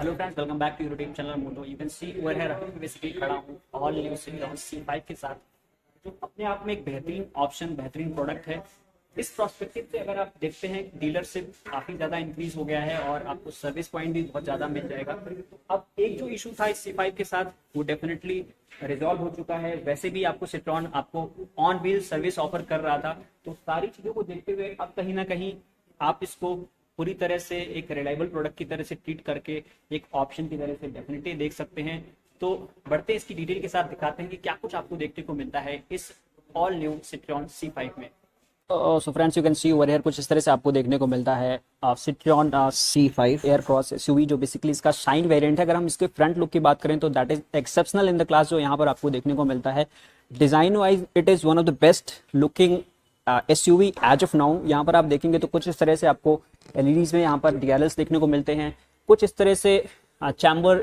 Hello friends, welcome back to YouTube channel Moto. You can see over here अभी basically खड़ा हूँ all new Citroën C5 के साथ, जो अपने आप में एक बेहतरीन ऑप्शन, बेहतरीन प्रोडक्ट है। इस प्रोस्पेक्टिव से अगर आप देखते हैं, डीलरशिप काफी ज्यादा इंक्रीज हो गया है और आपको सर्विस पॉइंट भी बहुत ज्यादा मिल जाएगा। तो अब एक जो इशू था इस C5 के साथ, वो डेफिनेटली रिजॉल्व हो चुका है। वैसे भी आपको सिट्रॉन आपको ऑन व्हील सर्विस ऑफर कर रहा था, तो सारी चीजों को देखते हुए अब कहीं ना कहीं आप इसको पूरी तरह से एक रिलायबल प्रोडक्ट की तरह से ट्रीट करके एक ऑप्शन की तरह से डेफिनेटली देख सकते हैं। तो बढ़ते इसकी डिटेल के साथ दिखाते हैं कि क्या कुछ आपको देखने को मिलता है इस ऑल न्यू सिट्रॉन C5 में। So friends, you can see over here कुछ इस तरह से आपको देखने को मिलता है Citroen C5 air cross SUV, जो बेसिकली इसका शाइन वेरिएंट है। अगर हम इसके फ्रंट लुक की बात करें तो that is exceptional in the class, जो यहाँ पर आपको देखने को मिलता है। Design wise it is one of the best looking SUV as of now. यहाँ पर आप देखेंगे तो कुछ इस तरह से आपको एलईडीज में यहाँ पर डीएलएल्स देखने को मिलते हैं। कुछ इस तरह से चैम्बर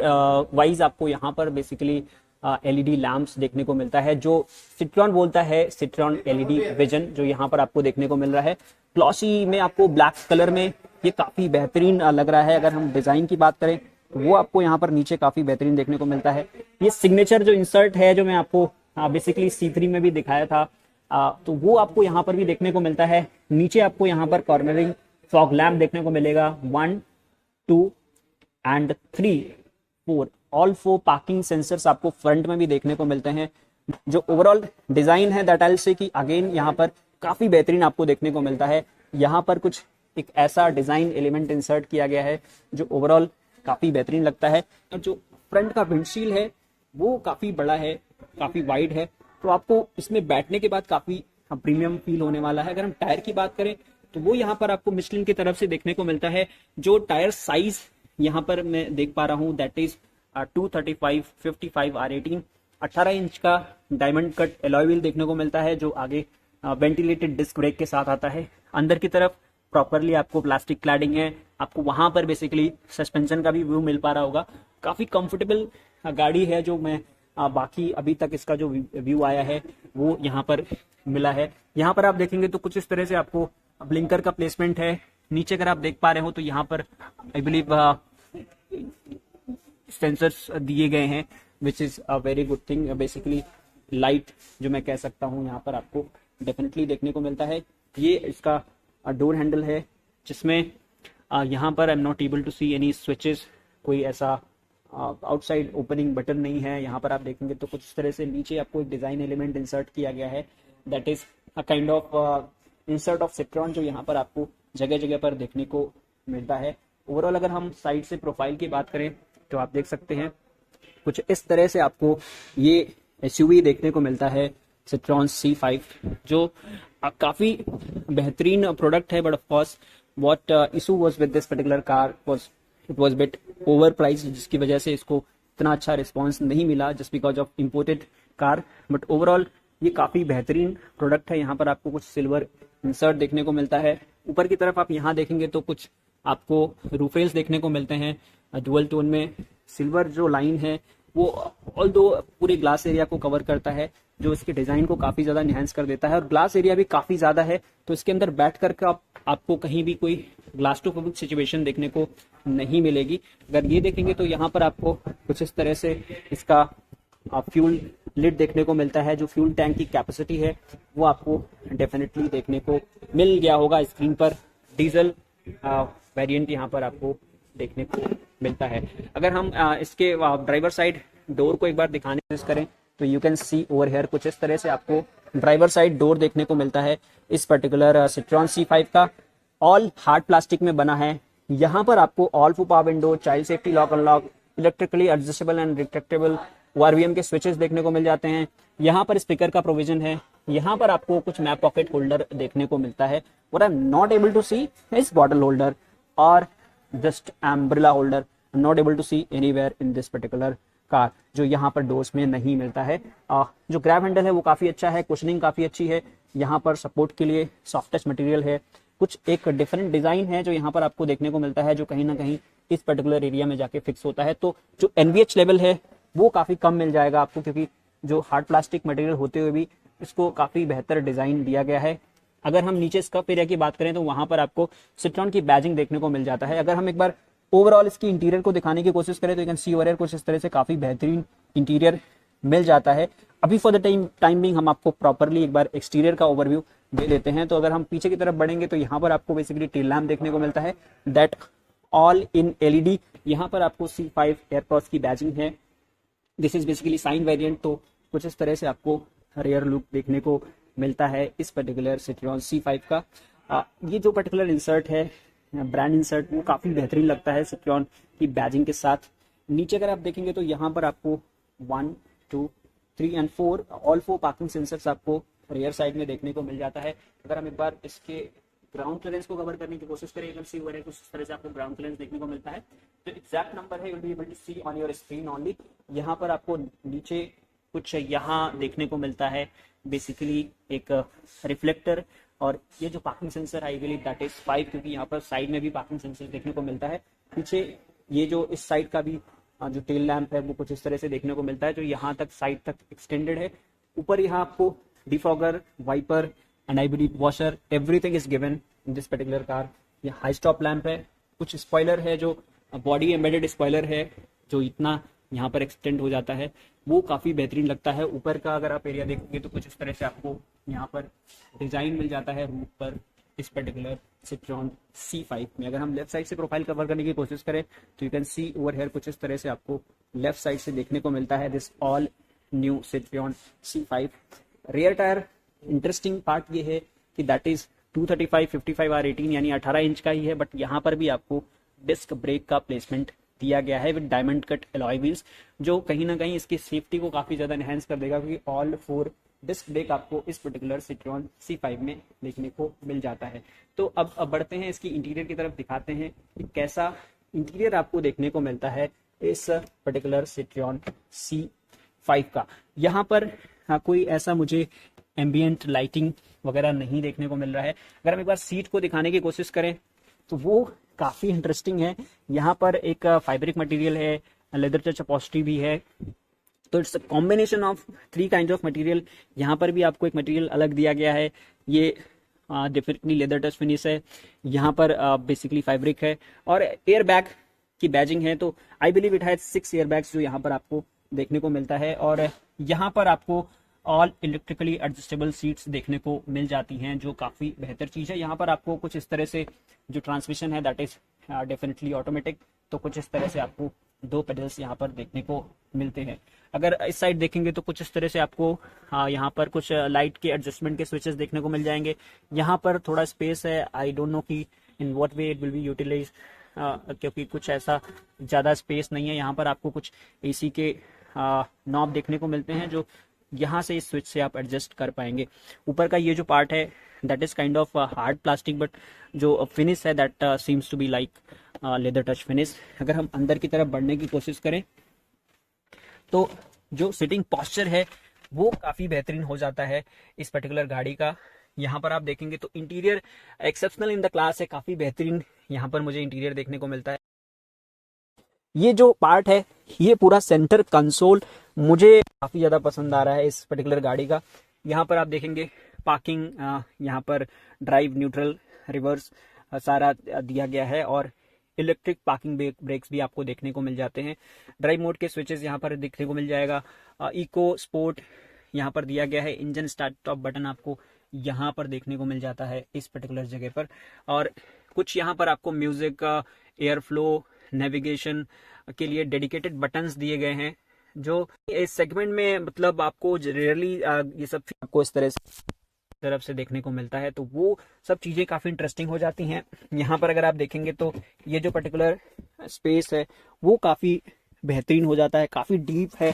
वाइज आपको यहाँ पर बेसिकली एलईडी लैंप्स देखने को मिलता है, जो सिट्रॉन बोलता है सिट्रॉन एलईडी विजन, जो यहाँ पर आपको देखने को मिल रहा है। ग्लॉसी में आपको ब्लैक कलर में ये काफी बेहतरीन लग रहा है। अगर हम डिजाइन की बात करें तो वो आपको यहाँ पर नीचे काफी बेहतरीन देखने को मिलता है। ये सिग्नेचर जो इंसर्ट है, जो मैं आपको बेसिकली C3 में भी दिखाया था, तो वो आपको यहाँ पर भी देखने को मिलता है। नीचे आपको यहाँ पर कॉर्नरिंग फॉग लैम्प देखने को मिलेगा। 1, 2 एंड 3, 4 ऑल 4 पार्किंग सेंसर्स आपको फ्रंट में भी देखने को मिलते हैं। जो ओवरऑल डिजाइन है दैट आई विल से कि अगेन यहाँ पर काफी बेहतरीन आपको देखने को मिलता है। यहाँ पर कुछ एक ऐसा डिजाइन एलिमेंट इंसर्ट किया गया है जो ओवरऑल काफी बेहतरीन लगता है। और जो फ्रंट का विंडशील्ड है वो काफी बड़ा है, काफी वाइड है, तो आपको इसमें बैठने के बाद काफी प्रीमियम फील होने वाला है। अगर हम टायर की बात करें तो वो यहाँ पर आपको मिशलिन की तरफ से देखने को मिलता है। जो टायर साइज यहाँ पर मैं देख पा रहा हूँ दैट इज 235/55 R18, 18 इंच का डायमंड कट एलॉय व्हील देखने को मिलता है, जो आगे वेंटिलेटेड डिस्क ब्रेक के साथ आता है। अंदर की तरफ प्रॉपरली आपको प्लास्टिक क्लैडिंग है। आपको वहां पर बेसिकली सस्पेंशन का भी व्यू मिल पा रहा होगा। काफी कंफर्टेबल गाड़ी है। जो मैं बाकी अभी तक इसका जो व्यू आया है वो यहाँ पर मिला है। यहाँ पर आप देखेंगे तो कुछ इस तरह से आपको ब्लिंकर का प्लेसमेंट है। नीचे अगर आप देख पा रहे हो तो यहाँ पर आई बिलीव सेंसर्स दिए गए हैं, which is a very good thing. Basically light जो मैं कह सकता हूँ यहाँ पर आपको डेफिनेटली देखने को मिलता है। ये इसका डोर हैंडल है, जिसमें यहाँ पर I am not able to see any switches, कोई ऐसा आउटसाइड ओपनिंग बटन नहीं है। यहाँ पर आप देखेंगे तो कुछ इस तरह से नीचे आपको एक डिजाइन एलिमेंट इंसर्ट किया गया है, that is a kind of insert of Citroen, जो यहाँ पर आपको जगह जगह पर देखने को मिलता है। ओवरऑल अगर हम साइड से प्रोफाइल की बात करें तो आप देख सकते हैं कुछ इस तरह से आपको ये एसयूवी देखने को मिलता है सिट्रॉन C5, जो काफी बेहतरीन प्रोडक्ट है। But of course what issue was with this particular car was it was bit over price, जिसकी वजह से इसको इतना अच्छा रिस्पांस नहीं मिला just because of imported car. But overall ये काफी बेहतरीन प्रोडक्ट है। यहाँ पर आपको कुछ सिल्वर इंसर्ट देखने को मिलता है। ऊपर की तरफ आप यहाँ देखेंगे तो कुछ आपको रूफेल्स देखने को मिलते हैं डुअल टोन में। सिल्वर जो लाइन है वो ऑल्दो पूरे ग्लास एरिया को कवर करता है, जो इसके डिजाइन को काफी ज्यादा एनहांस कर देता है। और ग्लास एरिया भी काफी ज्यादा है, तो इसके अंदर बैठ करके आपको कहीं भी कोई ग्लास टू पब्लिक सिचुएशन देखने को नहीं मिलेगी। अगर ये देखेंगे तो यहाँ पर आपको कुछ इस तरह से इसका फ्यूल लिड देखने को मिलता है। जो फ्यूल टैंक की कैपेसिटी है वो आपको डेफिनेटली देखने को मिल गया होगा स्क्रीन पर। डीजल वेरिएंट यहाँ पर आपको देखने को मिलता है। अगर हम इसके ड्राइवर साइड डोर को एक बार दिखाने की कोशिश करें तो you can see over here कुछ इस तरह से आपको ड्राइवर साइड डोर देखने को मिलता है। इस पर्टिकुलर सिट्रॉन C5 का ऑल हार्ड प्लास्टिक में बना है। यहाँ पर आपको ऑल फू power window, child safety lock unlock, electrically adjustable and retractable ORVM के स्विचेस देखने को मिल जाते हैं। यहाँ पर स्पीकर का प्रोविजन है। यहाँ पर आपको कुछ मैप पॉकेट होल्डर देखने को मिलता है। What I am not able to see is bottle holder और just umbrella holder. Not able to see anywhere in this particular car, जो यहाँ पर डोर्स में नहीं मिलता है। जो ग्रैब हैंडल है वो काफी अच्छा है, कुशनिंग काफी अच्छी है। यहाँ पर सपोर्ट के लिए सॉफ्ट टच मटेरियल है। कुछ एक डिफरेंट डिजाइन है जो यहाँ पर आपको देखने को मिलता है, जो कहीं ना कहीं इस पर्टिकुलर एरिया में जाके फिक्स होता है। तो जो NVH लेवल है वो काफी कम मिल जाएगा आपको, क्योंकि जो हार्ड प्लास्टिक मटेरियल होते हुए भी इसको काफी बेहतर डिजाइन दिया गया है। अगर हम नीचे स्कफ एरिया की बात करें तो वहां पर आपको सिट्रॉन की बैजिंग देखने को मिल जाता है। अगर हम एक बार ओवरऑल इसकी इंटीरियर को दिखाने की कोशिश करें तो you can see over here कुछ इस तरह से काफी बेहतरीन इंटीरियर मिल जाता है। अभी फॉर द टाइम बिंग हम आपको प्रॉपरली एक बार एक्सटीरियर का ओवरव्यू दे देते हैं। तो अगर हम पीछे की तरफ बढ़ेंगे तो यहाँ पर आपको बेसिकली टेल लैम्प देखने को मिलता है दैट ऑल इन एलईडी। यहाँ पर आपको C5 एयरक्रॉस की बैजिंग है। This is basically shine variant. तो कुछ इस तरह से आपको रेयर लुक देखने को मिलता है इस पर्टिकुलर सिट्रियन C5 का। ये जो पर्टिकुलर इंसर्ट है ब्रांड इंसर्ट वो काफी बेहतरीन लगता है सिट्रियन की बैजिंग के साथ। नीचे अगर आप देखेंगे तो यहाँ पर आपको 1 2 3 एंड 4 ऑल 4 पार्किंग सेंसर्स आपको रेयर साइड में देखने को मिल जाता है। अगर हम एक बार इसके ग्राउंड क्लियरेंस को कवर करने की कोशिश करें सी ओवर है कुछ इस तरह से आपको ग्राउंड क्लियरेंस देखने को मिलता है। जो एग्जैक्ट नंबर है you will be able to see on your screen only. यहाँ पर आपको नीचे कुछ यहाँ देखने को मिलता है बेसिकली एक रिफ्लेक्टर और ये जो parking sensor I believe that is 5 क्योंकि यहाँ पर साइड में भी पार्किंग सेंसर देखने को मिलता है। पीछे ये जो इस साइड का भी जो टेल लैंप है वो कुछ इस तरह से देखने को मिलता है जो यहाँ तक साइड तक एक्सटेंडेड है। ऊपर यहाँ आपको defogger wiper and I believe washer everything is given in this particular car. ये हाई स्टॉप लैंप है। कुछ स्पॉइलर है जो बॉडी एम्बेडेड स्पॉइलर है जो इतना यहाँ पर एक्सटेंड हो जाता है वो काफी बेहतरीन लगता है। ऊपर का अगर आप एरिया देखोगे तो कुछ इस तरह से आपको यहाँ पर डिजाइन मिल जाता है रूफ पर इस पर्टिकुलर सिट्रॉन C5 में। अगर हम लेफ्ट साइड से प्रोफाइल कवर करने की कोशिश करें तो you can see over here कुछ इस तरह से आपको लेफ्ट साइड से देखने को मिलता है this all new Citroen C5। Rear tyre interesting part ये है कि दैट इज 235 55 R18 यानी 18 इंच का ही है बट यहाँ पर भी आपको डिस्क ब्रेक का प्लेसमेंट दिया गया है with diamond cut alloy wheels जो कहीं ना कहीं इसकी सेफ्टी को काफी ज्यादा एनहांस कर देगा क्योंकि ऑल 4 डिस्क ब्रेक आपको इस पर्टिकुलर सिट्रॉन C5 में देखने को मिल जाता है। तो अब बढ़ते हैं इसकी इंटीरियर की तरफ, दिखाते हैं कि कैसा इंटीरियर आपको देखने को मिलता है इस पर्टिकुलर सिट्रॉन C5 का। यहाँ पर कोई ऐसा मुझे एम्बियंट लाइटिंग वगैरह नहीं देखने को मिल रहा है। अगर हम एक बार सीट को दिखाने की कोशिश करें तो वो काफी इंटरेस्टिंग है। यहाँ पर एक फाइब्रिक मटेरियल है, लेदर टच अपॉस्ट्री भी है। तो it's a combination of 3 kind of material. यहाँ पर भी आपको एक मटेरियल अलग दिया गया है, ये डेफिनेटली लेदर टच फिनिश है। यहाँ पर बेसिकली फैब्रिक है और एयर बैग की बैजिंग है। तो I believe it has 6 air bags जो यहाँ पर आपको देखने को मिलता है और यहाँ पर आपको ऑल इलेक्ट्रिकली एडजस्टेबल सीट्स देखने को मिल जाती हैं जो काफी बेहतर चीज है। यहाँ पर आपको कुछ इस तरह से जो ट्रांसमिशन है दैट इज डेफिनेटली ऑटोमेटिक। तो कुछ इस तरह से आपको 2 पेडल्स यहाँ पर देखने को मिलते हैं। अगर इस साइड देखेंगे तो कुछ इस तरह से आपको यहाँ पर कुछ लाइट के एडजस्टमेंट के स्विचेस देखने को मिल जाएंगे। यहाँ पर थोड़ा स्पेस है, आई डोंट नो कि in what way it will be utilize क्योंकि कुछ ऐसा ज्यादा स्पेस नहीं है। यहाँ पर आपको कुछ एसी के नॉब देखने को मिलते हैं जो यहाँ से इस स्विच से आप एडजस्ट कर पाएंगे। ऊपर का ये जो पार्ट है that is kind of hard plastic but जो फिनिश है that seems to be like leather touch finish. अगर हम अंदर की तरफ बढ़ने की कोशिश करें तो जो सिटिंग पॉस्चर है वो काफी बेहतरीन हो जाता है इस पर्टिकुलर गाड़ी का। यहाँ पर आप देखेंगे तो interior exceptional in the class है, काफी बेहतरीन यहाँ पर मुझे इंटीरियर देखने को मिलता है। ये जो पार्ट है ये पूरा सेंटर कंसोल मुझे काफी ज्यादा पसंद आ रहा है इस पर्टिकुलर गाड़ी का। यहाँ पर आप देखेंगे पार्किंग, यहाँ पर ड्राइव, न्यूट्रल, रिवर्स सारा दिया गया है और इलेक्ट्रिक पार्किंग ब्रेक्स भी आपको देखने को मिल जाते हैं। ड्राइव मोड के स्विचेस यहाँ पर देखने को मिल जाएगा। इको स्पोर्ट यहाँ पर दिया गया है। इंजन स्टार्ट टॉप बटन आपको यहाँ पर देखने को मिल जाता है इस पर्टिकुलर जगह पर और कुछ यहाँ पर आपको म्यूजिक, एयर फ्लो, नेविगेशन के लिए डेडिकेटेड बटन्स दिए गए हैं जो इस सेगमेंट में मतलब आपको रेयरली ये सब आपको इस तरफ से देखने को मिलता है। तो वो सब चीजें काफी इंटरेस्टिंग हो जाती हैं। यहाँ पर अगर आप देखेंगे तो ये जो पर्टिकुलर स्पेस है वो काफी बेहतरीन हो जाता है, काफी डीप है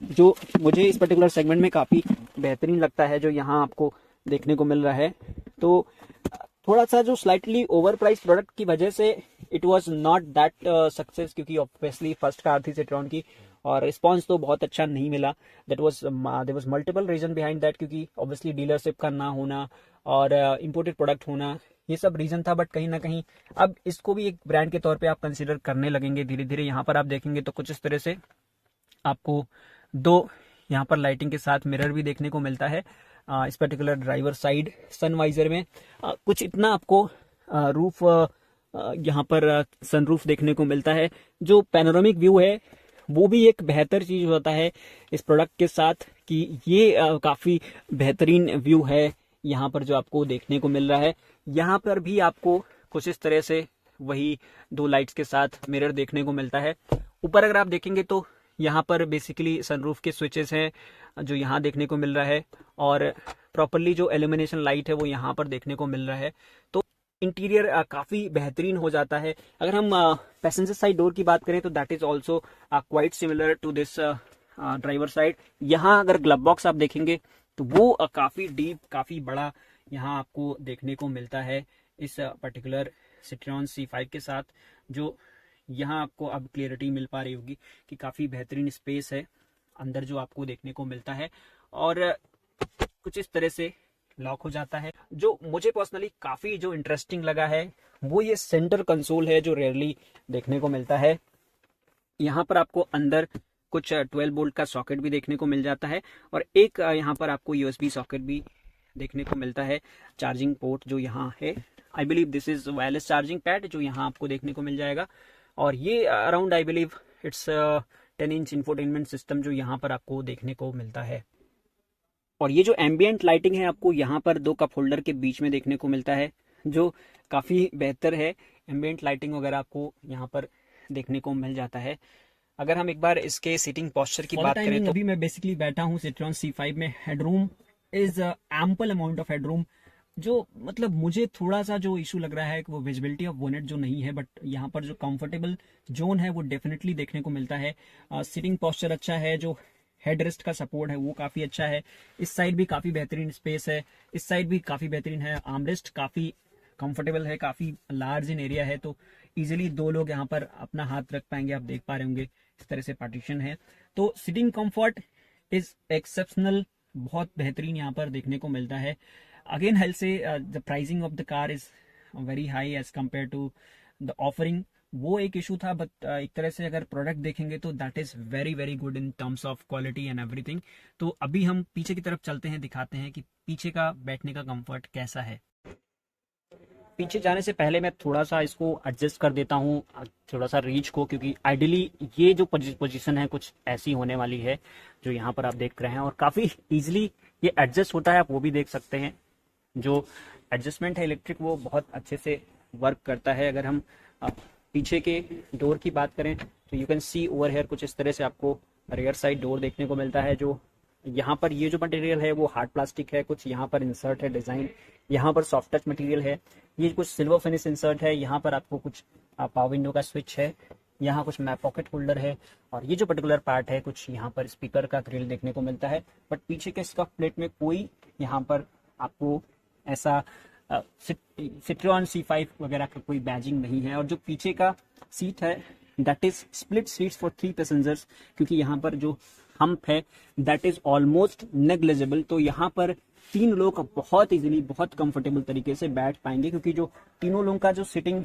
जो मुझे इस पर्टिकुलर सेगमेंट में काफी बेहतरीन लगता है जो यहाँ आपको देखने को मिल रहा है। तो थोड़ा सा जो स्लाइटली ओवर प्राइस प्रोडक्ट की वजह से it was not that success क्योंकि ऑब्वियसली फर्स्ट कार थी सिट्रॉन की और रिस्पांस तो बहुत अच्छा नहीं मिला। There was multiple reason behind that क्योंकि ऑब्वियसली डीलरशिप का ना होना और इंपोर्टेड प्रोडक्ट होना ये सब रीजन था। बट कहीं ना कहीं अब इसको भी एक ब्रांड के तौर पे आप कंसीडर करने लगेंगे धीरे धीरे। यहाँ पर आप देखेंगे तो कुछ इस तरह से आपको 2 यहाँ पर लाइटिंग के साथ मिरर भी देखने को मिलता है इस पर्टिकुलर ड्राइवर साइड सनवाइजर में। कुछ इतना आपको रूफ यहाँ पर सनरूफ देखने को मिलता है। जो पैनोरामिक व्यू है वो भी एक बेहतर चीज होता है इस प्रोडक्ट के साथ, कि ये काफी बेहतरीन व्यू है यहाँ पर जो आपको देखने को मिल रहा है। यहाँ पर भी आपको कुछ इस तरह से वही 2 लाइट्स के साथ मिरर देखने को मिलता है। ऊपर अगर आप देखेंगे तो यहाँ पर बेसिकली सनरूफ के स्विचेस हैं जो यहाँ देखने को मिल रहा है, और प्रॉपरली जो एल्यूमिनेशन लाइट है वो यहाँ पर देखने को मिल रहा है। तो इंटीरियर काफ़ी बेहतरीन हो जाता है। अगर हम पैसेंजर साइड डोर की बात करें तो that is also quite similar to this driver side. यहाँ अगर ग्लब बॉक्स आप देखेंगे तो वो काफ़ी डीप, काफ़ी बड़ा यहाँ आपको देखने को मिलता है इस पर्टिकुलर सिट्रॉन C5 के साथ। जो यहाँ आपको अब क्लियरिटी मिल पा रही होगी कि काफ़ी बेहतरीन स्पेस है अंदर जो आपको देखने को मिलता है, और कुछ इस तरह से लॉक हो जाता है। जो मुझे पर्सनली काफ़ी जो इंटरेस्टिंग लगा है वो ये सेंटर कंसोल है जो रेयरली देखने को मिलता है। यहाँ पर आपको अंदर कुछ 12 वोल्ट का सॉकेट भी देखने को मिल जाता है, और एक यहाँ पर आपको USB सॉकेट भी देखने को मिलता है। चार्जिंग पोर्ट जो यहाँ है, I believe this is wireless charging pad जो यहाँ आपको देखने को मिल जाएगा, और ये around I believe it's 10 inch infotainment system जो यहाँ पर आपको देखने को मिलता है। और ये जो एम्बियंट लाइटिंग है आपको यहाँ पर 2 कप होल्डर के बीच में देखने को मिलता है, जो काफ़ी बेहतर है। एम्बियंट लाइटिंग वगैरह आपको यहाँ पर देखने को मिल जाता है। अगर हम एक बार इसके सीटिंग पोस्चर की बात करें तो अभी मैं बेसिकली बैठा हूँ सिट्रॉन C5 में। Headroom is ample amount of headroom. जो मतलब मुझे थोड़ा सा जो इशू लग रहा है कि वो विजिबिलिटी ऑफ बोनेट जो नहीं है, बट यहाँ पर जो कंफर्टेबल जोन है वो डेफिनेटली देखने को मिलता है। सीटिंग पोस्चर अच्छा है, जो हेड रेस्ट का सपोर्ट है वो काफ़ी अच्छा है। इस साइड भी काफ़ी बेहतरीन स्पेस है, इस साइड भी काफ़ी बेहतरीन है। आर्मरेस्ट काफ़ी कंफर्टेबल है, काफ़ी लार्ज इन एरिया है, तो इजीली 2 लोग यहाँ पर अपना हाथ रख पाएंगे। आप देख पा रहे होंगे इस तरह से पार्टीशन है। तो सिटिंग कंफर्ट इज एक्सेप्शनल, बहुत बेहतरीन यहाँ पर देखने को मिलता है। अगेन हेल से the pricing of the car is very high as compare to the offering, वो एक इशू था। बट एक तरह से अगर प्रोडक्ट देखेंगे तो that is very very good in terms of quality and everything. तो अभी हम पीछे की तरफ चलते हैं, दिखाते हैं कि पीछे का बैठने का कंफर्ट कैसा है। पीछे जाने से पहले मैं थोड़ा सा इसको एडजस्ट कर देता हूँ, थोड़ा सा रीच को, क्योंकि आइडियली ये जो पोजीशन है कुछ ऐसी होने वाली है जो यहाँ पर आप देख रहे हैं, और काफ़ी इजीली ये एडजस्ट होता है, आप वो भी देख सकते हैं। जो एडजस्टमेंट है इलेक्ट्रिक वो बहुत अच्छे से वर्क करता है। अगर हम पीछे के डोर की बात करें तो you can see over here कुछ इस तरह से आपको रियर साइड डोर देखने को मिलता है। जो यहाँ पर ये जो मटेरियल है वो हार्ड प्लास्टिक है, कुछ यहाँ पर इंसर्ट है डिज़ाइन, यहाँ पर सॉफ्ट टच मटेरियल है, ये कुछ सिल्वर फिनिश इंसर्ट है। यहाँ पर आपको कुछ पावर विंडो का स्विच है, यहाँ कुछ मैप पॉकेट होल्डर है, और ये जो पर्टिकुलर पार्ट है कुछ यहाँ पर स्पीकर का ग्रिल देखने को मिलता है। बट पीछे के स्कफ प्लेट में कोई यहाँ पर आपको ऐसा सिट्रॉन C5 वगैरह का कोई बैजिंग नहीं है। और जो पीछे का सीट है that is split seats for 3 passengers, क्योंकि यहाँ पर जो हम्प है दैट इज ऑलमोस्ट नेग्लिजिबल। तो यहाँ पर 3 लोग बहुत इजीली, बहुत कंफर्टेबल तरीके से बैठ पाएंगे, क्योंकि जो तीनों लोगों का जो सिटिंग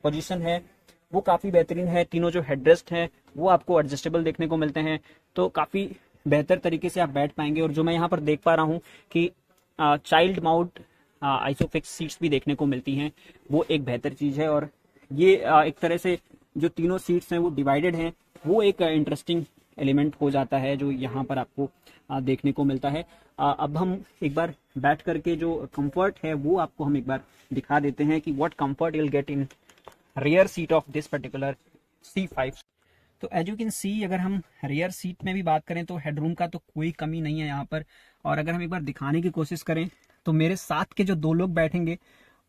पोजीशन है वो काफ़ी बेहतरीन है। तीनों जो हेडरेस्ट है वो आपको एडजस्टेबल देखने को मिलते हैं, तो काफ़ी बेहतर तरीके से आप बैठ पाएंगे। और जो मैं यहाँ पर देख पा रहा हूँ कि चाइल्ड माउंट आइसोफिक्स सीट्स भी देखने को मिलती हैं, वो एक बेहतर चीज़ है। और ये एक तरह से जो तीनों सीट्स हैं वो डिवाइडेड हैं, वो एक इंटरेस्टिंग एलिमेंट हो जाता है जो यहाँ पर आपको देखने को मिलता है। अब हम एक बार बैठ करके जो कंफर्ट है वो आपको हम एक बार दिखा देते हैं कि what comfort you will get in rear seat of this particular C5। तो एज यू कैन सी, अगर हम रियर सीट में भी बात करें तो हेडरूम का तो कोई कमी नहीं है यहाँ पर। और अगर हम एक बार दिखाने की कोशिश करें तो मेरे साथ के जो 2 लोग बैठेंगे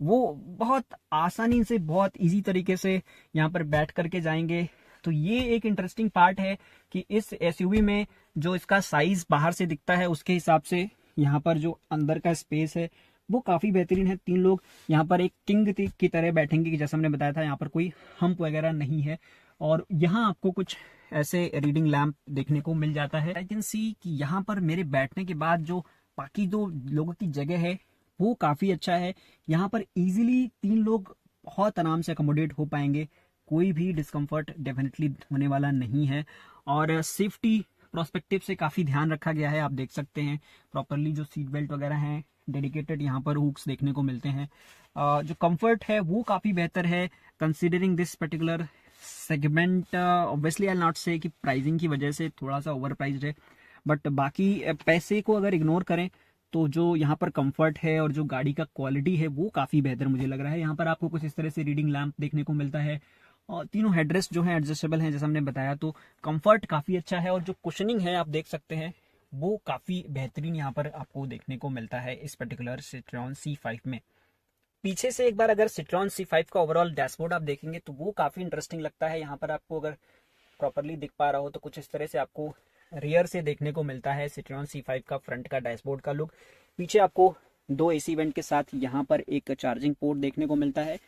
वो बहुत आसानी से, बहुत इजी तरीके से यहाँ पर बैठ करके जाएंगे। तो ये एक इंटरेस्टिंग पार्ट है कि इस SUV में जो इसका साइज बाहर से दिखता है उसके हिसाब से यहाँ पर जो अंदर का स्पेस है वो काफ़ी बेहतरीन है। 3 लोग यहाँ पर एक किंग की तरह बैठेंगे, कि जैसा हमने बताया था यहाँ पर कोई हम्प वगैरह नहीं है। और यहाँ आपको कुछ ऐसे रीडिंग लैंप देखने को मिल जाता है। आई कैन सी कि यहाँ पर मेरे बैठने के बाद जो बाकी 2 लोगों की जगह है वो काफ़ी अच्छा है। यहाँ पर इजीली 3 लोग बहुत आराम से अकोमोडेट हो पाएंगे, कोई भी डिस्कम्फर्ट डेफिनेटली होने वाला नहीं है। और सेफ्टी प्रोस्पेक्टिव से काफ़ी ध्यान रखा गया है, आप देख सकते हैं प्रॉपरली जो सीट बेल्ट वगैरह हैं डेडिकेटेड यहाँ पर हुक्स देखने को मिलते हैं। जो कंफर्ट है वो काफ़ी बेहतर है considering this particular segment. Obviously I not से कि प्राइसिंग की वजह से थोड़ा सा ओवर प्राइस्ड है, बट बाकी पैसे को अगर इग्नोर करें तो जो यहाँ पर कंफर्ट है और जो गाड़ी का क्वालिटी है वो काफ़ी बेहतर मुझे लग रहा है। यहाँ पर आपको कुछ इस तरह से रीडिंग लैंप देखने को मिलता है और तीनों हेडरेस्ट जो है एडजस्टेबल हैं जैसा हमने बताया, तो कंफर्ट काफ़ी अच्छा है और जो कुशनिंग है आप देख सकते हैं वो काफ़ी बेहतरीन यहाँ पर आपको देखने को मिलता है इस पर्टिकुलर सिट्रॉन C5 में। पीछे से एक बार अगर सिट्रॉन C5 का ओवरऑल डैशबोर्ड आप देखेंगे तो वो काफ़ी इंटरेस्टिंग लगता है। यहाँ पर आपको अगर प्रॉपरली दिख पा रहा हो तो कुछ इस तरह से आपको रियर से देखने को मिलता है सिट्रॉन C5 का फ्रंट का डैशबोर्ड का लुक। पीछे आपको 2 AC वेंट के साथ यहाँ पर एक चार्जिंग पोर्ट देखने को मिलता है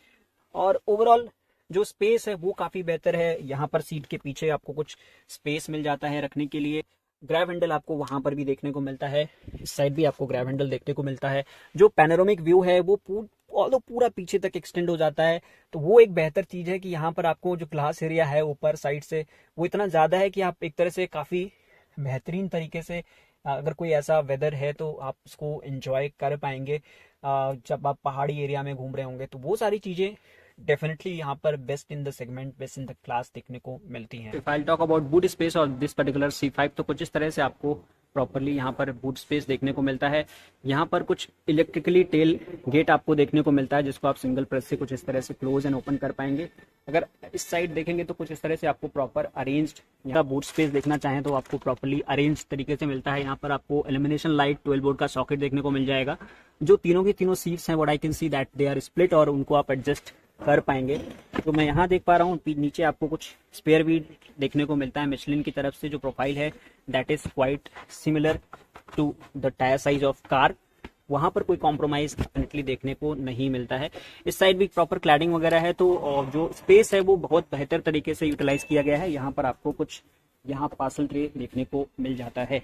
और ओवरऑल जो स्पेस है वो काफ़ी बेहतर है। यहाँ पर सीट के पीछे आपको कुछ स्पेस मिल जाता है रखने के लिए। ग्रैब हैंडल आपको वहां पर भी देखने को मिलता है, इस साइड भी आपको ग्रैब हैंडल देखने को मिलता है। जो पैनोरामिक व्यू है वो पूरा पीछे तक एक्सटेंड हो जाता है, तो वो एक बेहतर चीज है कि यहाँ पर आपको जो ग्लास एरिया है ऊपर साइड से वो इतना ज्यादा है कि आप एक तरह से काफी बेहतरीन तरीके से अगर कोई ऐसा वेदर है तो आप उसको एंजॉय कर पाएंगे। जब आप पहाड़ी एरिया में घूम रहे होंगे तो वो सारी चीजें डेफिनेटली यहाँ पर best in the segment, best in the class देखने को मिलती हैं। If I talk about boot space और दिस पर्टिकुलर C5, तो कुछ इस तरह से आपको प्रॉपरली यहाँ पर बूट स्पेस देखने को मिलता है। यहाँ पर कुछ इलेक्ट्रिकली टेल गेट आपको देखने को मिलता है जिसको आप सिंगल प्रेस से कुछ इस तरह से क्लोज एंड ओपन कर पाएंगे। अगर इस साइड देखेंगे तो कुछ इस तरह से आपको प्रॉपर अरेंज्ड यहाँ बूट स्पेस देखना चाहें तो आपको प्रॉपरली अरेंज तरीके से मिलता है। यहाँ पर आपको एल्यूमिनेशन लाइट 12 वोल्ट का सॉकेट देखने को मिल जाएगा। जो तीनों की तीनों सीट्स हैं what I can see that they are split और उनको आप एडजस्ट कर पाएंगे। तो मैं यहाँ देख पा रहा हूँ नीचे आपको कुछ स्पेयर व्हील देखने को मिलता है मिशलिन की तरफ से। जो प्रोफाइल है that is quite similar to the tyre size of car, वहां पर कोई कॉम्प्रोमाइज डेफिनेटली देखने को नहीं मिलता है। इस साइड भी प्रॉपर क्लैडिंग वगैरह है, तो जो स्पेस है वो बहुत बेहतर तरीके से यूटिलाइज किया गया है। यहाँ पर आपको कुछ यहाँ पार्सल ट्रे देखने को मिल जाता है।